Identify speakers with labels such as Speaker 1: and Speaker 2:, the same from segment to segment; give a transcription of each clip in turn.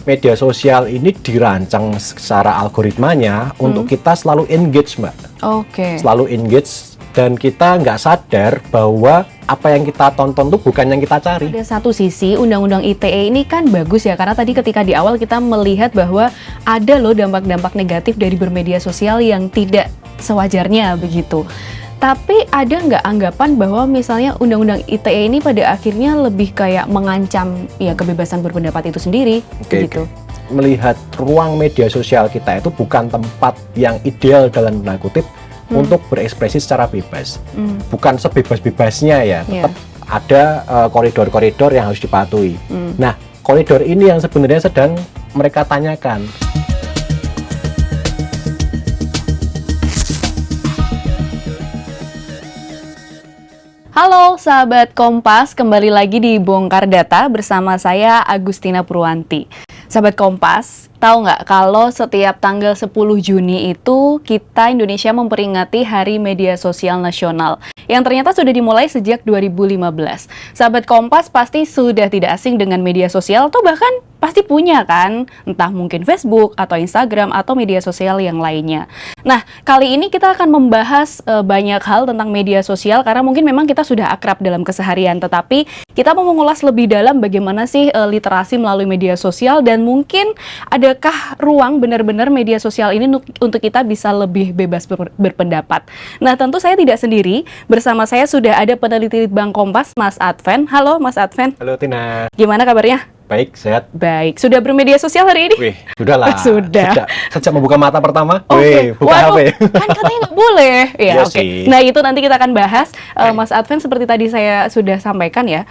Speaker 1: media sosial ini dirancang secara algoritmanya untuk kita selalu engage, Mbak. Selalu engage, dan kita nggak sadar bahwa apa yang kita tonton tuh bukan yang kita cari.
Speaker 2: Ada satu sisi, Undang-Undang ITE ini kan bagus ya, karena tadi ketika di awal kita melihat bahwa ada loh dampak-dampak negatif dari bermedia sosial yang tidak sewajarnya begitu. Tapi ada nggak anggapan bahwa misalnya Undang-Undang ITE ini pada akhirnya lebih kayak mengancam ya kebebasan berpendapat itu sendiri, begitu?
Speaker 1: Melihat ruang media sosial kita itu bukan tempat yang ideal dalam tanda kutip untuk berekspresi secara bebas. Bukan sebebas-bebasnya ya, tetap ada koridor-koridor yang harus dipatuhi. Nah, koridor ini yang sebenarnya sedang mereka tanyakan.
Speaker 2: Halo sahabat Kompas, kembali lagi di Bongkar Data bersama saya Agustina Purwanti. Sahabat Kompas, tahu nggak kalau setiap tanggal 10 Juni itu kita Indonesia memperingati Hari Media Sosial Nasional yang ternyata sudah dimulai sejak 2015. Sahabat Kompas pasti sudah tidak asing dengan media sosial atau bahkan pasti punya kan, entah mungkin Facebook atau Instagram atau media sosial yang lainnya. Nah, kali ini kita akan membahas banyak hal tentang media sosial karena mungkin memang kita sudah akrab dalam keseharian, tetapi kita mau mengulas lebih dalam bagaimana sih literasi melalui media sosial dan mungkin adakah ruang benar-benar media sosial ini untuk kita bisa lebih bebas berpendapat. Nah, tentu saya tidak sendiri, bersama saya sudah ada peneliti Litbang Kompas, Mas Adven. Halo Mas Adven.
Speaker 1: Halo Tina.
Speaker 2: Gimana kabarnya?
Speaker 1: Baik, sehat.
Speaker 2: Baik, sudah bermedia sosial hari ini?
Speaker 1: Wih, sudah lah.
Speaker 2: Sudah.
Speaker 1: Sejak membuka mata pertama,
Speaker 2: buka
Speaker 1: HP.
Speaker 2: Kan katanya nggak boleh. Ya, oke.
Speaker 1: Sih.
Speaker 2: Nah, itu nanti kita akan bahas. Mas Adven, seperti tadi saya sudah sampaikan ya,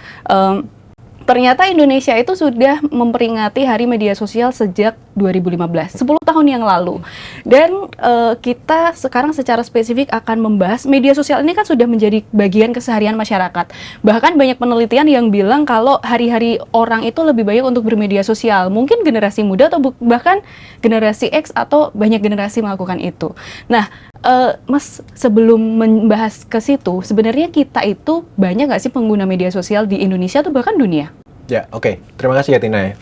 Speaker 2: ternyata Indonesia itu sudah memperingati Hari Media Sosial sejak 2015, 10 tahun yang lalu. Dan kita sekarang secara spesifik akan membahas media sosial ini kan sudah menjadi bagian keseharian masyarakat. Bahkan banyak penelitian yang bilang kalau hari-hari orang itu lebih banyak untuk bermedia sosial. Mungkin generasi muda atau bahkan generasi X atau banyak generasi melakukan itu. Nah, Mas, sebelum membahas ke situ, sebenarnya kita itu banyak nggak sih pengguna media sosial di Indonesia atau bahkan dunia?
Speaker 1: Ya, oke. Terima kasih ya Tina.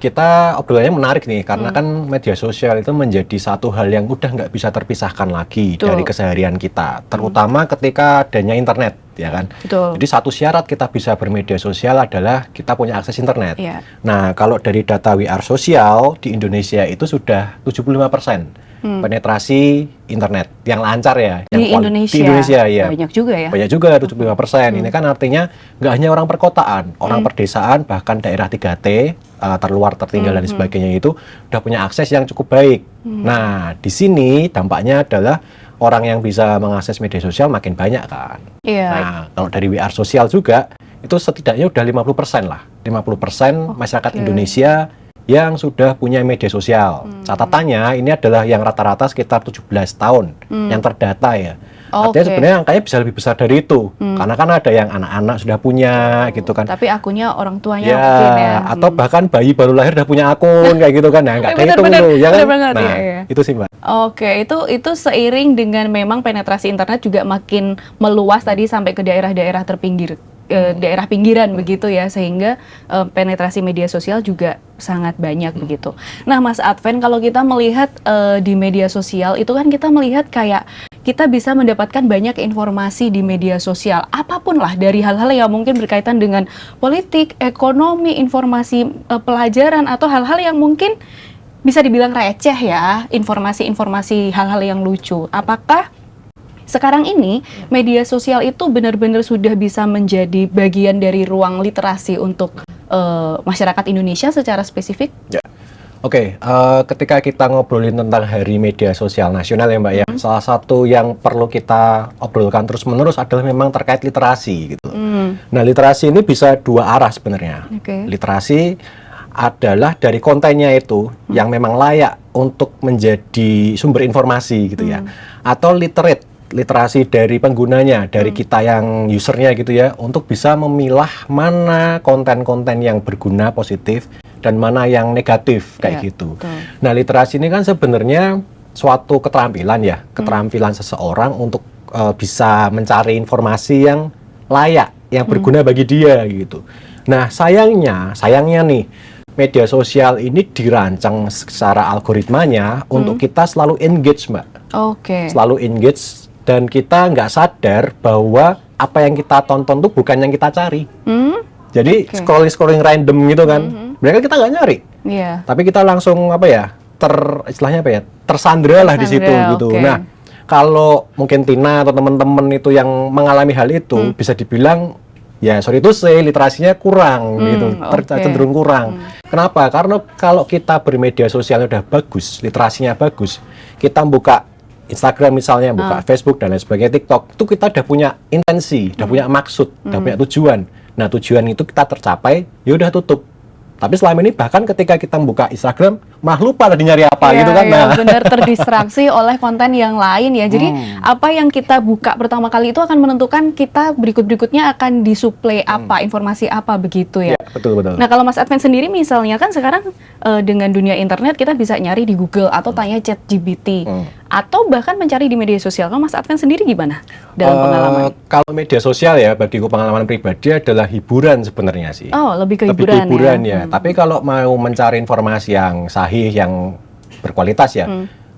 Speaker 1: Kita obrolannya menarik nih, karena kan media sosial itu menjadi satu hal yang udah nggak bisa terpisahkan lagi dari keseharian kita, terutama ketika adanya internet, ya kan? Jadi satu syarat kita bisa bermedia sosial adalah kita punya akses internet. Nah, kalau dari data We Are Social di Indonesia itu sudah 75% penetrasi internet yang lancar ya,
Speaker 2: di Indonesia ya. Banyak juga ya.
Speaker 1: Banyak juga 75%. Ini kan artinya nggak hanya orang perkotaan, orang perdesaan, bahkan daerah 3T, terluar, tertinggal dan sebagainya itu udah punya akses yang cukup baik. Nah, di sini dampaknya adalah orang yang bisa mengakses media sosial makin banyak kan. Nah, kalau dari We Are Social juga itu setidaknya udah 50% lah. 50% masyarakat Indonesia yang sudah punya media sosial. Catatannya ini adalah yang rata-rata sekitar 17 tahun yang terdata ya. Artinya sebenarnya angkanya bisa lebih besar dari itu. Karena kan ada yang anak-anak sudah punya gitu kan.
Speaker 2: Tapi akunnya orang tuanya mungkin ya.
Speaker 1: Atau bahkan bayi baru lahir udah punya akun kayak gitu kan. Nah, nggak kayak itu dulu ya kan. Nah, itu sih Mbak.
Speaker 2: Oke, itu seiring dengan memang penetrasi internet juga makin meluas tadi sampai ke daerah-daerah terpinggir. Daerah pinggiran begitu ya, sehingga penetrasi media sosial juga sangat banyak begitu. Nah, Mas Adven, kalau kita melihat di media sosial itu kan kita melihat kayak kita bisa mendapatkan banyak informasi di media sosial, apapun lah, dari hal-hal yang mungkin berkaitan dengan politik, ekonomi, informasi pelajaran atau hal-hal yang mungkin bisa dibilang receh ya, informasi-informasi hal-hal yang lucu. Apakah sekarang ini media sosial itu benar-benar sudah bisa menjadi bagian dari ruang literasi untuk masyarakat Indonesia secara spesifik?
Speaker 1: Ya. Oke, ketika kita ngobrolin tentang Hari Media Sosial Nasional ya Mbak ya, salah satu yang perlu kita obrolkan terus-menerus adalah memang terkait literasi gitu. Nah, literasi ini bisa dua arah sebenarnya. Literasi adalah dari kontennya itu yang memang layak untuk menjadi sumber informasi gitu ya, atau literasi dari penggunanya, dari kita yang usernya gitu ya, untuk bisa memilah mana konten-konten yang berguna positif dan mana yang negatif kayak gitu. Nah, literasi ini kan sebenarnya suatu keterampilan ya, keterampilan seseorang untuk bisa mencari informasi yang layak, yang berguna bagi dia gitu. Nah, sayangnya nih, media sosial ini dirancang secara algoritmanya untuk kita selalu engage, Mbak.
Speaker 2: Oke.
Speaker 1: Selalu engage, dan kita nggak sadar bahwa apa yang kita tonton tuh bukan yang kita cari. Jadi scrolling random gitu kan, mereka kita nggak nyari.
Speaker 2: Iya.
Speaker 1: Tapi kita langsung istilahnya tersandra lah di situ gitu.
Speaker 2: Oke.
Speaker 1: Nah, kalau mungkin Tina atau teman-teman itu yang mengalami hal itu, bisa dibilang ya sorry itu literasinya kurang gitu, cenderung kurang. Kenapa? Karena kalau kita bermedia sosialnya udah bagus, literasinya bagus, kita buka Instagram misalnya, buka Facebook dan lain sebagainya, TikTok, itu kita udah punya intensi, udah punya maksud, udah punya tujuan. Nah, tujuan itu kita tercapai, ya udah tutup. Tapi selama ini bahkan ketika kita buka Instagram, malah lupa tadi nyari apa gitu kan.
Speaker 2: Iya, benar, terdistraksi oleh konten yang lain ya. Jadi apa yang kita buka pertama kali itu akan menentukan kita berikut-berikutnya akan disuplai apa, informasi apa begitu ya.
Speaker 1: Ya, betul.
Speaker 2: Nah, kalau Mas Advent sendiri misalnya kan sekarang dengan dunia internet kita bisa nyari di Google atau tanya ChatGPT atau bahkan mencari di media sosial. Kalau Mas Advent sendiri gimana dalam pengalaman?
Speaker 1: Kalau media sosial ya, bagiku pengalaman pribadi adalah hiburan sebenarnya sih.
Speaker 2: Oh, lebih ke
Speaker 1: Lebih
Speaker 2: hiburan,
Speaker 1: ke hiburan
Speaker 2: ya.
Speaker 1: ya. Tapi kalau mau mencari informasi yang sahih, yang berkualitas ya,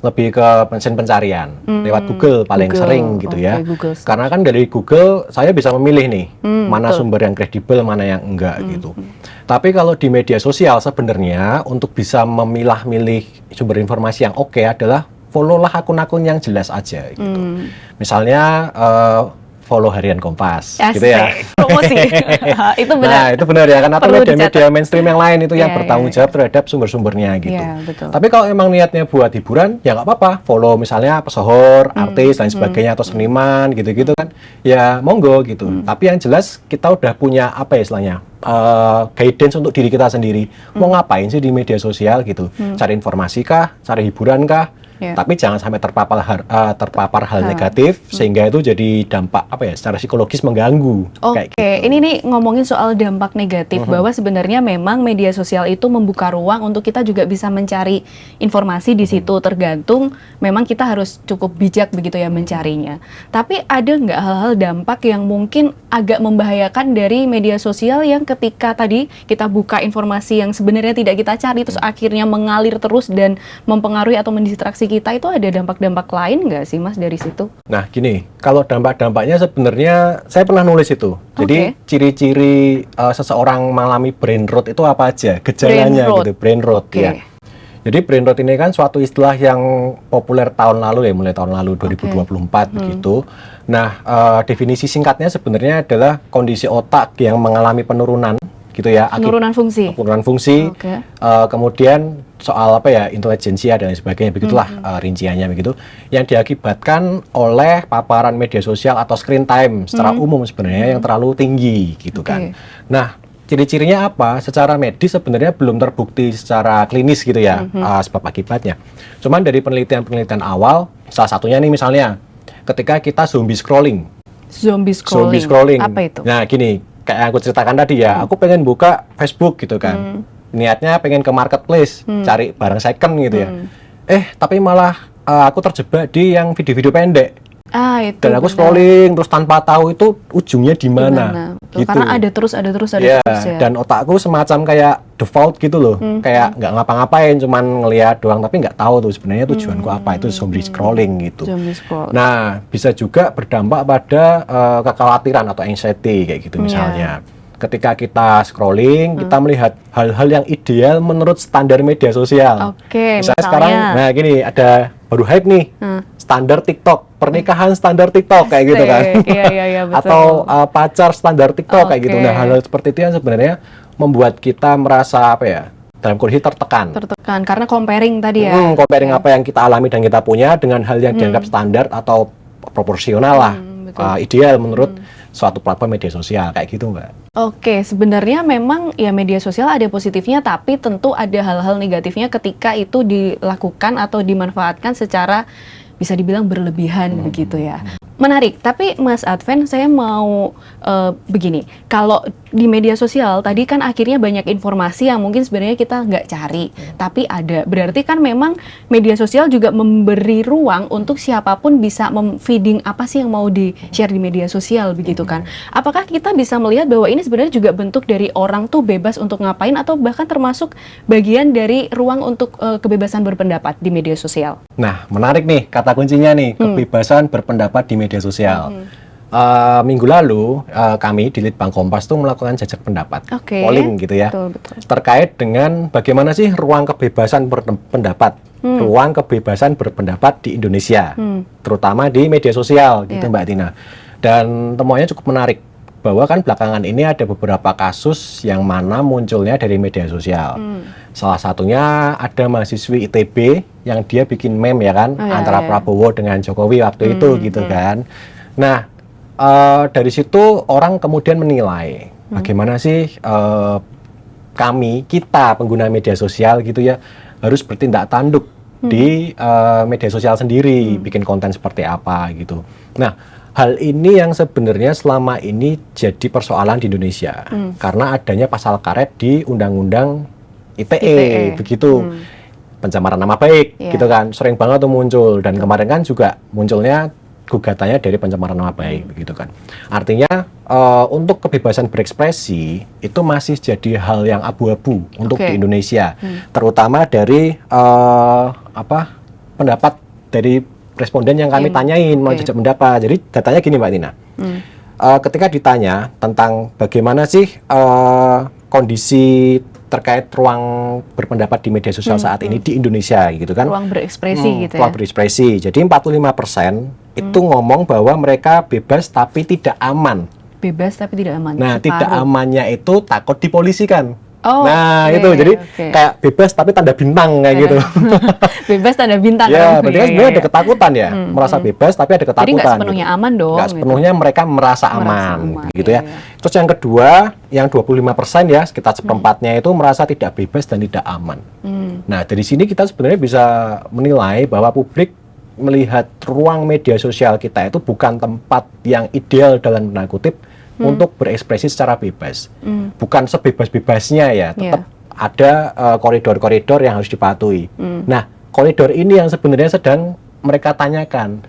Speaker 1: lebih ke mesin pencarian lewat Google paling
Speaker 2: Google.
Speaker 1: sering gitu ya.
Speaker 2: Google.
Speaker 1: Karena kan dari Google saya bisa memilih nih mana sumber yang kredibel, mana yang enggak gitu. Tapi kalau di media sosial sebenarnya untuk bisa memilah-milih sumber informasi yang oke adalah follow-lah akun-akun yang jelas aja gitu. Misalnya follow Harian Kompas gitu ya.
Speaker 2: Promosi. Itu benar.
Speaker 1: Nah, itu benar ya, kan atau
Speaker 2: Perlu
Speaker 1: media-media mainstream yang lain itu yang
Speaker 2: Iya,
Speaker 1: bertanggung
Speaker 2: iya,
Speaker 1: jawab terhadap sumber-sumbernya gitu.
Speaker 2: Iya, betul.
Speaker 1: Tapi kalau emang niatnya buat hiburan, ya nggak apa-apa. Follow misalnya pesohor, artis, dan sebagainya, atau seniman gitu-gitu kan. Ya monggo gitu. Tapi yang jelas kita udah punya apa ya istilahnya, guidance untuk diri kita sendiri. Mau ngapain sih di media sosial gitu? Cari informasi kah? Cari hiburan kah?
Speaker 2: Yeah.
Speaker 1: Tapi jangan sampai terpapar hal negatif sehingga itu jadi dampak apa ya secara psikologis mengganggu.
Speaker 2: Oke,
Speaker 1: Kayak gitu.
Speaker 2: ini nih ngomongin soal dampak negatif bahwa sebenarnya memang media sosial itu membuka ruang untuk kita juga bisa mencari informasi di situ, tergantung memang kita harus cukup bijak begitu ya mencarinya. Tapi ada nggak hal-hal dampak yang mungkin agak membahayakan dari media sosial yang ketika tadi kita buka informasi yang sebenarnya tidak kita cari terus akhirnya mengalir terus dan mempengaruhi atau mendistraksi kita, itu ada dampak-dampak lain nggak sih Mas dari situ?
Speaker 1: Nah gini, kalau dampak-dampaknya sebenarnya saya pernah nulis itu. Jadi ciri-ciri seseorang mengalami brain rot itu apa aja? Gejalanya
Speaker 2: Brain rot.
Speaker 1: gitu, brain rot ya. Jadi brain rot ini kan suatu istilah yang populer tahun lalu ya, mulai tahun lalu 2024 begitu. Nah, definisi singkatnya sebenarnya adalah kondisi otak yang mengalami penurunan gitu ya,
Speaker 2: Penurunan fungsi.
Speaker 1: penurunan fungsi, kemudian soal apa ya, intelijensia dan lain sebagainya, begitulah rinciannya begitu, yang diakibatkan oleh paparan media sosial atau screen time secara umum sebenarnya yang terlalu tinggi gitu kan. Nah, ciri-cirinya apa? Secara medis sebenarnya belum terbukti secara klinis gitu ya, sebab akibatnya. Cuman dari penelitian-penelitian awal, salah satunya nih misalnya, ketika kita zombie scrolling.
Speaker 2: Zombie scrolling. Apa itu?
Speaker 1: Nah gini, kayak yang aku ceritakan tadi ya, aku pengen buka Facebook gitu kan, niatnya pengen ke marketplace, cari barang second gitu ya. Tapi malah aku terjebak di yang video-video pendek.
Speaker 2: Itu
Speaker 1: Dan aku
Speaker 2: benar.
Speaker 1: scrolling terus tanpa tahu itu ujungnya di mana.
Speaker 2: Betul,
Speaker 1: Gitu.
Speaker 2: karena ada terus
Speaker 1: Ya,
Speaker 2: ya.
Speaker 1: dan otakku semacam kayak default gitu loh, kayak nggak ngapa-ngapain, cuman ngelihat doang, tapi nggak tahu tuh sebenarnya tujuanku apa, itu zombie scrolling gitu.
Speaker 2: Zombie scroll.
Speaker 1: Nah, bisa juga berdampak pada kekhawatiran atau anxiety kayak gitu misalnya. Ketika kita scrolling, kita melihat hal-hal yang ideal menurut standar media sosial. Misalnya sekarang, nah gini, ada baru hype nih, standar TikTok, pernikahan standar TikTok kayak gitu kan.
Speaker 2: Iya, betul.
Speaker 1: Atau pacar standar TikTok kayak gitu. Nah, hal-hal seperti itu yang sebenarnya membuat kita merasa apa ya, dalam kondisi tertekan
Speaker 2: karena comparing tadi ya.
Speaker 1: Comparing apa yang kita alami dan kita punya dengan hal yang dianggap standar atau proporsional lah, ideal menurut suatu platform media sosial kayak gitu, Mbak.
Speaker 2: Oke, sebenarnya memang ya media sosial ada positifnya, tapi tentu ada hal-hal negatifnya ketika itu dilakukan atau dimanfaatkan secara bisa dibilang berlebihan begitu ya. Menarik, tapi Mas Adven, saya mau begini, kalau di media sosial tadi kan akhirnya banyak informasi yang mungkin sebenarnya kita nggak cari, tapi ada. Berarti kan memang media sosial juga memberi ruang untuk siapapun bisa feeding apa sih yang mau di-share di media sosial, begitu kan. Apakah kita bisa melihat bahwa ini sebenarnya juga bentuk dari orang tuh bebas untuk ngapain, atau bahkan termasuk bagian dari ruang untuk kebebasan berpendapat di media sosial?
Speaker 1: Nah, menarik nih kata kuncinya nih, kebebasan berpendapat di media sosial. Minggu lalu kami di Litbang Kompas tuh melakukan jajak pendapat, polling gitu ya,
Speaker 2: betul.
Speaker 1: terkait dengan bagaimana sih ruang kebebasan berpendapat, ruang kebebasan berpendapat di Indonesia, terutama di media sosial gitu Mbak Tina. Dan temuannya cukup menarik, bahwa kan belakangan ini ada beberapa kasus yang mana munculnya dari media sosial. Salah satunya ada mahasiswi ITB yang dia bikin meme ya kan, antara Prabowo dengan Jokowi waktu itu gitu kan. Nah, dari situ orang kemudian menilai bagaimana sih kita pengguna media sosial gitu ya harus bertindak tanduk di media sosial sendiri, bikin konten seperti apa gitu. Nah, hal ini yang sebenarnya selama ini jadi persoalan di Indonesia karena adanya pasal karet di Undang-Undang ITE. Begitu. Pencemaran nama baik gitu kan, sering banget tuh muncul, dan kemarin kan juga munculnya gugatannya dari pencemaran nama baik begitu kan. Artinya untuk kebebasan berekspresi itu masih jadi hal yang abu-abu untuk di Indonesia, terutama dari pendapat dari responden yang kami tanyain mau jajak pendapat. Jadi datanya gini Mbak Tina, ketika ditanya tentang bagaimana sih kondisi terkait ruang berpendapat di media sosial saat ini di Indonesia gitu kan,
Speaker 2: ruang berekspresi gitu ya,
Speaker 1: ruang berekspresi. Jadi 45% itu ngomong bahwa mereka bebas tapi tidak aman.
Speaker 2: Bebas tapi tidak aman.
Speaker 1: Nah, tidak amannya itu takut dipolisikan.
Speaker 2: Oh,
Speaker 1: nah itu jadi kayak bebas tapi tanda bintang kayak gitu.
Speaker 2: Bebas tanda bintang.
Speaker 1: Ya, berarti kan sebenarnya ada ketakutan ya, merasa bebas tapi ada ketakutan.
Speaker 2: Jadi nggak sepenuhnya aman dong.
Speaker 1: Nggak sepenuhnya mereka merasa aman gitu ya. Terus yang kedua, yang 25% ya, sekitar seperempatnya itu merasa tidak bebas dan tidak aman. Nah, dari sini kita sebenarnya bisa menilai bahwa publik melihat ruang media sosial kita itu bukan tempat yang ideal dalam tanda kutip untuk berekspresi secara bebas. Bukan sebebas-bebasnya ya, tetap ada koridor-koridor yang harus dipatuhi. Nah, koridor ini yang sebenarnya sedang mereka tanyakan.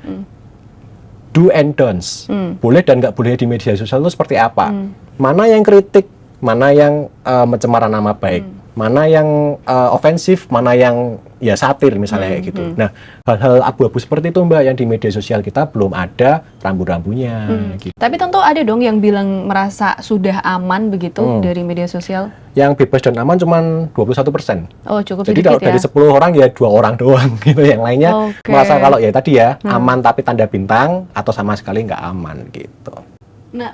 Speaker 1: Do and don'ts. Boleh dan nggak boleh di media sosial itu seperti apa? Mana yang kritik, mana yang mencemaran nama baik, mana yang ofensif, mana yang ya satir misalnya kayak gitu. Nah, hal-hal abu-abu seperti itu Mbak yang di media sosial kita belum ada rambu-rambunya. Gitu.
Speaker 2: Tapi tentu ada dong yang bilang merasa sudah aman begitu dari media sosial.
Speaker 1: Yang bebas dan aman cuma 21%.
Speaker 2: Oh, cukup
Speaker 1: Jadi
Speaker 2: sedikit
Speaker 1: kalau dari 10 orang ya 2 orang doang gitu. Yang lainnya merasa kalau ya tadi ya aman tapi tanda bintang atau sama sekali nggak aman gitu.
Speaker 2: Nah,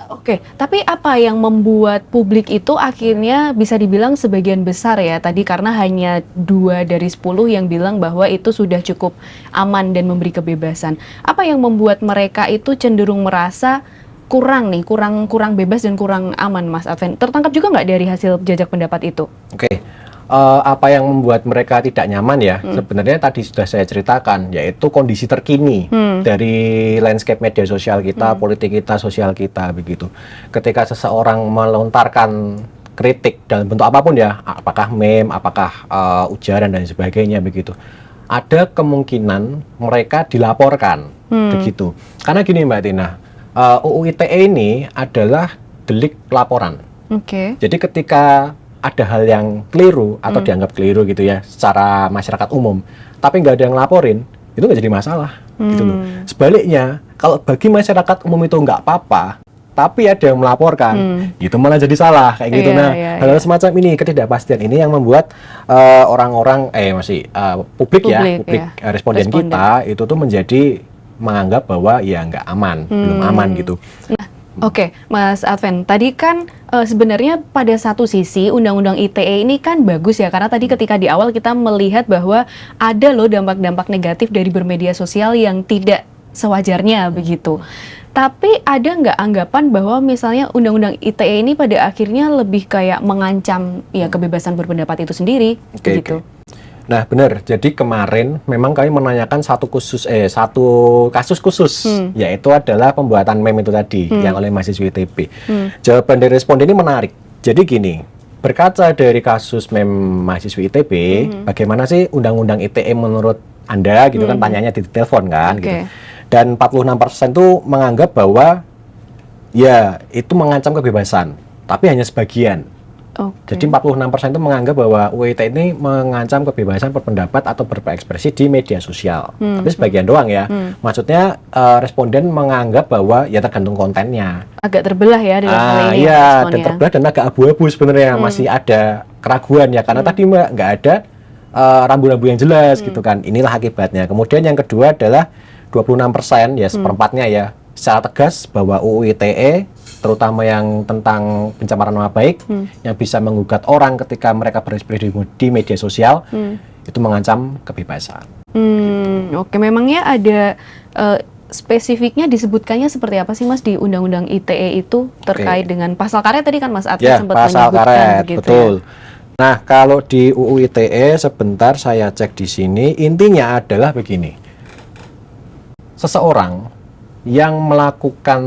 Speaker 2: tapi apa yang membuat publik itu akhirnya bisa dibilang sebagian besar ya tadi, karena hanya 2 dari 10 yang bilang bahwa itu sudah cukup aman dan memberi kebebasan. Apa yang membuat mereka itu cenderung merasa kurang bebas dan kurang aman, Mas Adven? Tertangkap juga nggak dari hasil jajak pendapat itu?
Speaker 1: Apa yang membuat mereka tidak nyaman ya, sebenarnya tadi sudah saya ceritakan, yaitu kondisi terkini dari landscape media sosial kita, politik kita, sosial kita begitu. Ketika seseorang melontarkan kritik dalam bentuk apapun ya, apakah meme, apakah ujaran dan sebagainya begitu, ada kemungkinan mereka dilaporkan begitu. Karena gini Mbak Tina, UU ITE ini adalah delik pelaporan. Jadi ketika ada hal yang keliru atau dianggap keliru gitu ya secara masyarakat umum, tapi nggak ada yang laporin, itu nggak jadi masalah gitu loh. Sebaliknya, kalau bagi masyarakat umum itu nggak apa-apa, tapi ada yang melaporkan, itu malah jadi salah kayak gitu. Hal-hal semacam ini, ketidakpastian ini yang membuat orang-orang publik responden kita itu tuh menjadi menganggap bahwa ya nggak aman, belum aman gitu.
Speaker 2: Mas Adven, tadi kan sebenarnya pada satu sisi Undang-Undang ITE ini kan bagus ya, karena tadi ketika di awal kita melihat bahwa ada loh dampak-dampak negatif dari bermedia sosial yang tidak sewajarnya begitu. Tapi ada nggak anggapan bahwa misalnya Undang-Undang ITE ini pada akhirnya lebih kayak mengancam ya kebebasan berpendapat itu sendiri begitu?
Speaker 1: Nah, benar. Jadi kemarin memang kami menanyakan satu kasus khusus, yaitu adalah pembuatan meme itu tadi yang oleh mahasiswa ITB. Jawaban dari responden ini menarik. Jadi gini, berkaca dari kasus meme mahasiswa ITB, bagaimana sih undang-undang ITE menurut Anda gitu kan, tanyanya di telepon kan gitu. Dan 46% tuh menganggap bahwa ya itu mengancam kebebasan, tapi hanya sebagian. Jadi 46% itu menganggap bahwa UU ITE ini mengancam kebebasan berpendapat atau berekspresi di media sosial. Tapi sebagian doang ya. Maksudnya responden menganggap bahwa ya tergantung kontennya.
Speaker 2: Agak terbelah ya dalam hal ini.
Speaker 1: Iya, dan terbelah dan agak abu-abu sebenarnya. Masih ada keraguan ya, karena tadi nggak ada rambu-rambu yang jelas gitu kan. Inilah akibatnya. Kemudian yang kedua adalah 26% ya, seperempatnya ya, secara tegas bahwa UU ITE terutama yang tentang pencemaran nama baik yang bisa menggugat orang ketika mereka berekspresi di media sosial itu mengancam kebebasan.
Speaker 2: Oke, memangnya ada spesifiknya disebutkannya seperti apa sih Mas di Undang-Undang ITE itu terkait dengan pasal karet tadi kan Mas Advan sempat
Speaker 1: pasal
Speaker 2: menyebutkan
Speaker 1: karet,
Speaker 2: gitu.
Speaker 1: Betul. Nah, kalau di UU ITE sebentar saya cek di sini, intinya adalah begini. Seseorang yang melakukan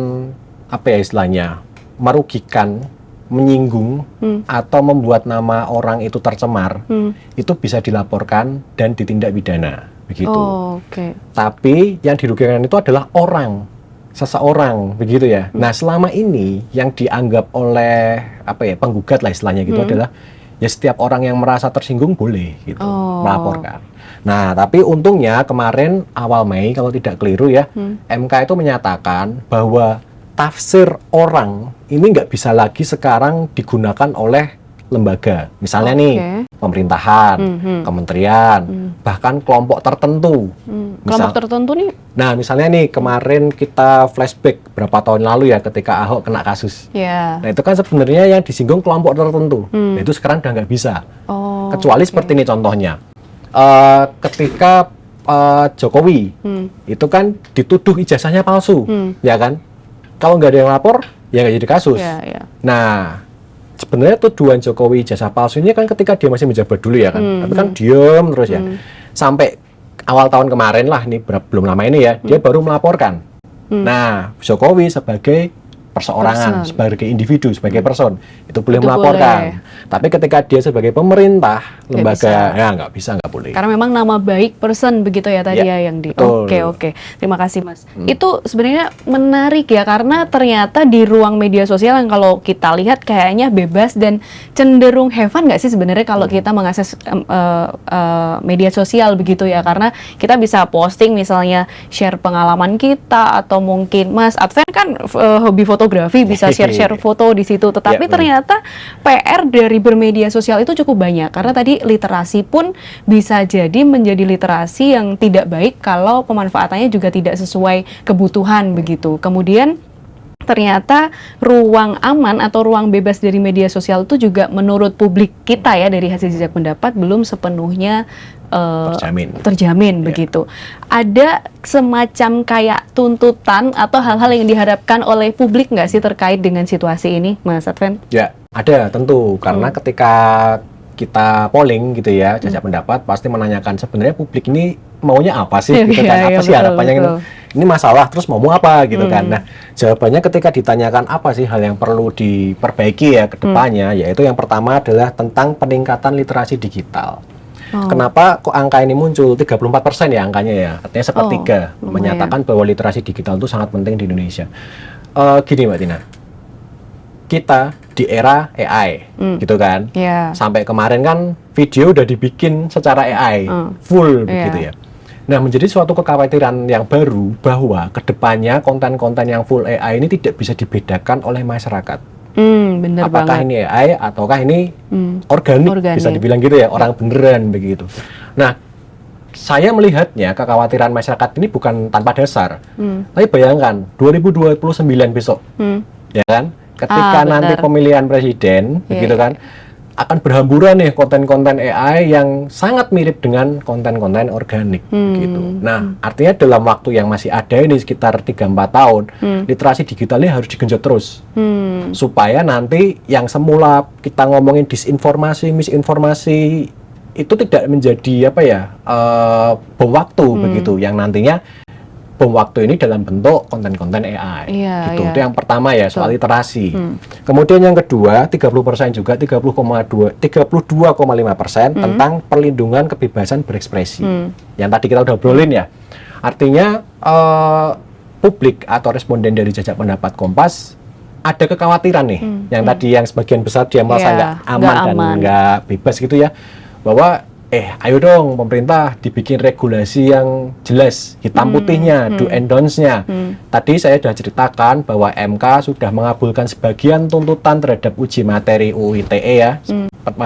Speaker 1: apa ya istilahnya, merugikan, menyinggung atau membuat nama orang itu tercemar, itu bisa dilaporkan dan ditindak pidana, begitu. Tapi yang dirugikan itu adalah orang, seseorang, begitu ya. Nah, selama ini yang dianggap oleh apa ya penggugat lah istilahnya gitu adalah ya setiap orang yang merasa tersinggung boleh gitu melaporkan. Nah, tapi untungnya kemarin awal Mei kalau tidak keliru ya, MK itu menyatakan bahwa tafsir orang ini nggak bisa lagi sekarang digunakan oleh lembaga. Misalnya nih, pemerintahan, kementerian, bahkan kelompok tertentu.
Speaker 2: Kelompok tertentu nih?
Speaker 1: Nah, misalnya nih, kemarin kita flashback berapa tahun lalu ya ketika Ahok kena kasus. Nah, itu kan sebenarnya yang disinggung kelompok tertentu. Nah, itu sekarang udah nggak bisa. Kecuali seperti ini contohnya. Ketika Jokowi, itu kan dituduh ijazahnya palsu, ya kan? Kalau nggak ada yang lapor, ya nggak jadi kasus. Nah, sebenarnya tuduhan Jokowi ijazah palsu ini kan ketika dia masih menjabat dulu ya kan. Tapi kan diam terus ya. Sampai awal tahun kemarin lah, ini belum lama ini ya, dia baru melaporkan. Nah, Jokowi sebagai perseorangan, sebagai individu, sebagai person, itu boleh melaporkan. Tapi ketika dia sebagai pemerintah, lembaga, ya nggak bisa, nggak boleh.
Speaker 2: Karena memang nama baik person begitu ya tadi ya yang di. Oke. Terima kasih Mas. Itu sebenarnya menarik ya, karena ternyata di ruang media sosial yang kalau kita lihat kayaknya bebas dan cenderung have fun nggak sih sebenarnya kalau kita mengakses media sosial begitu ya, karena kita bisa posting misalnya share pengalaman kita, atau mungkin Mas Advan kan hobi fotografi, bisa share foto di situ. Tetapi ternyata PR dari bermedia sosial itu cukup banyak, karena tadi literasi pun bisa jadi menjadi literasi yang tidak baik kalau pemanfaatannya juga tidak sesuai kebutuhan begitu. Kemudian ternyata ruang aman atau ruang bebas dari media sosial itu juga menurut publik kita ya dari hasil jejak pendapat belum sepenuhnya terjamin begitu. Ada semacam kayak tuntutan atau hal-hal yang diharapkan oleh publik nggak sih terkait dengan situasi ini, Mas Advan?
Speaker 1: Ya, ada tentu, karena ketika kita polling gitu ya, jajak pendapat pasti menanyakan sebenarnya publik ini maunya apa sih gitu kan, apa sih harapannya gitu. Ini masalah terus mau apa gitu kan. Nah, jawabannya ketika ditanyakan apa sih hal yang perlu diperbaiki ya ke depannya, yaitu yang pertama adalah tentang peningkatan literasi digital. Kenapa kok angka ini muncul? 34% ya angkanya ya, artinya sepertiga menyatakan bahwa literasi digital itu sangat penting di Indonesia. Gini Mbak Tina, kita di era AI gitu kan, sampai kemarin kan video udah dibikin secara AI full begitu ya. Nah, menjadi suatu kekhawatiran yang baru bahwa kedepannya konten-konten yang full AI ini tidak bisa dibedakan oleh masyarakat.
Speaker 2: Bener
Speaker 1: apakah
Speaker 2: banget.
Speaker 1: Ini AI ataukah ini organik, bisa dibilang gitu ya, orang beneran begitu. Nah, saya melihatnya kekhawatiran masyarakat ini bukan tanpa dasar. Tapi bayangkan 2029 besok, ya kan? Ketika nanti pemilihan presiden, begitu kan, akan berhamburan nih konten-konten AI yang sangat mirip dengan konten-konten organik gitu. Nah, artinya dalam waktu yang masih ada ini sekitar 3-4 tahun, literasi digitalnya harus digenjot terus. Supaya nanti yang semula kita ngomongin disinformasi, misinformasi itu tidak menjadi bom waktu begitu, yang nantinya bom waktu ini dalam bentuk konten-konten AI.
Speaker 2: Iya,
Speaker 1: gitu.
Speaker 2: iya.
Speaker 1: Itu yang pertama ya, soal literasi. Kemudian yang kedua, 30% juga 32,5% tentang perlindungan kebebasan berekspresi. Yang tadi kita udah obrolin ya. Artinya publik atau responden dari jajak pendapat Kompas ada kekhawatiran nih, yang tadi yang sebagian besar dia merasa
Speaker 2: Iya,
Speaker 1: nggak aman
Speaker 2: nggak
Speaker 1: dan
Speaker 2: aman.
Speaker 1: nggak bebas gitu ya, bahwa ayo dong pemerintah dibikin regulasi yang jelas, hitam putihnya, do and don'ts-nya. Tadi saya sudah ceritakan bahwa MK sudah mengabulkan sebagian tuntutan terhadap uji materi UU ITE ya,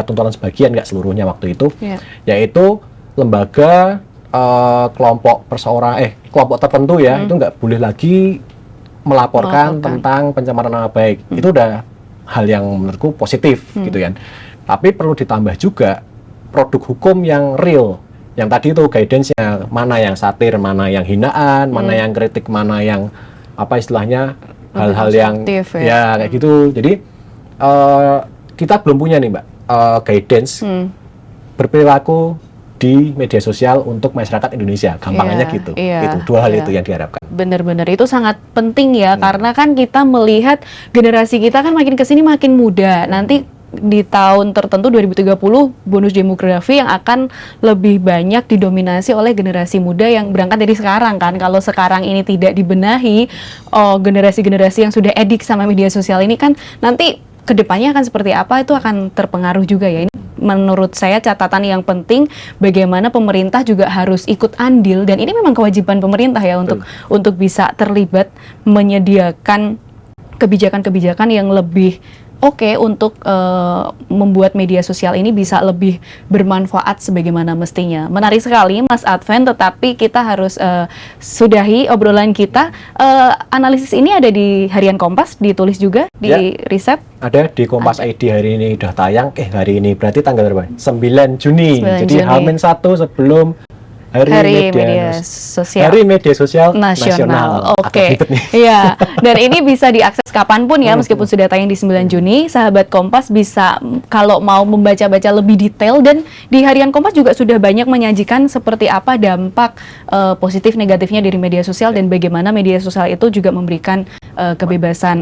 Speaker 1: tuntutan sebagian, nggak seluruhnya waktu itu,
Speaker 2: Iya.
Speaker 1: yaitu lembaga kelompok kelompok tertentu ya, itu nggak boleh lagi melaporkan tentang pencemaran nama baik. Itu udah hal yang menurutku positif gitu kan. Tapi perlu ditambah juga produk hukum yang real. Yang tadi itu guidance-nya, mana yang satir, mana yang hinaan, mana yang kritik, mana yang apa istilahnya hal-hal yang
Speaker 2: konstruktif
Speaker 1: ya kayak gitu. Jadi kita belum punya nih Mbak guidance berperilaku di media sosial untuk masyarakat Indonesia, gampangannya
Speaker 2: Iya,
Speaker 1: gitu.
Speaker 2: iya,
Speaker 1: Itu dua hal
Speaker 2: iya.
Speaker 1: itu yang diharapkan.
Speaker 2: Benar-benar itu sangat penting ya, karena kan kita melihat generasi kita kan makin kesini makin muda. Nanti di tahun tertentu 2030 bonus demografi yang akan lebih banyak didominasi oleh generasi muda yang berangkat dari sekarang kan. Kalau sekarang ini tidak dibenahi, generasi-generasi yang sudah edik sama media sosial ini kan nanti kedepannya akan seperti apa, itu akan terpengaruh juga ya. Ini menurut saya catatan yang penting, bagaimana pemerintah juga harus ikut andil, dan ini memang kewajiban pemerintah ya untuk bisa terlibat menyediakan kebijakan-kebijakan yang lebih oke untuk membuat media sosial ini bisa lebih bermanfaat sebagaimana mestinya. Menarik sekali Mas Adven, tetapi kita harus sudahi obrolan kita. Analisis ini ada di Harian Kompas, ditulis juga di riset.
Speaker 1: Ada di Kompas ID hari ini udah tayang. Hari ini berarti tanggal berapa? 9 Juni.
Speaker 2: 9
Speaker 1: Jadi
Speaker 2: Juni.
Speaker 1: H-1 sebelum Hari
Speaker 2: Media Sosial
Speaker 1: Hari Media Sosial
Speaker 2: Nasional.
Speaker 1: Agak
Speaker 2: Oke.
Speaker 1: ribet nih.
Speaker 2: Iya. Dan ini bisa diakses kapanpun ya, meskipun sudah tayang di 9 Juni. Sahabat Kompas bisa kalau mau membaca-baca lebih detail, dan di Harian Kompas juga sudah banyak menyajikan seperti apa dampak positif negatifnya dari media sosial, dan bagaimana media sosial itu juga memberikan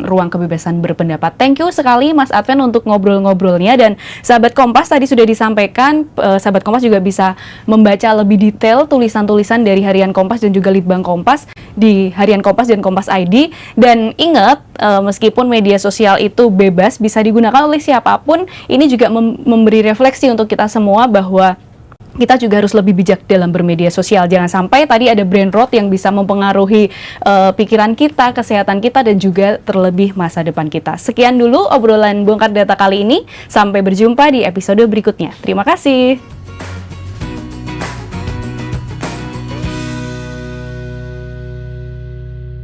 Speaker 2: ruang kebebasan berpendapat. Thank you sekali Mas Adven untuk ngobrol-ngobrolnya, dan sahabat Kompas tadi sudah disampaikan, sahabat Kompas juga bisa membaca lebih detail tulisan-tulisan dari Harian Kompas dan juga Litbang Kompas di Harian Kompas dan Kompas ID. Dan ingat, meskipun media sosial itu bebas, bisa digunakan oleh siapapun, ini juga memberi refleksi untuk kita semua bahwa kita juga harus lebih bijak dalam bermedia sosial. Jangan sampai tadi ada brain rot yang bisa mempengaruhi pikiran kita, kesehatan kita, dan juga terlebih masa depan kita. Sekian dulu obrolan Bongkar Data kali ini. Sampai berjumpa di episode berikutnya. Terima kasih.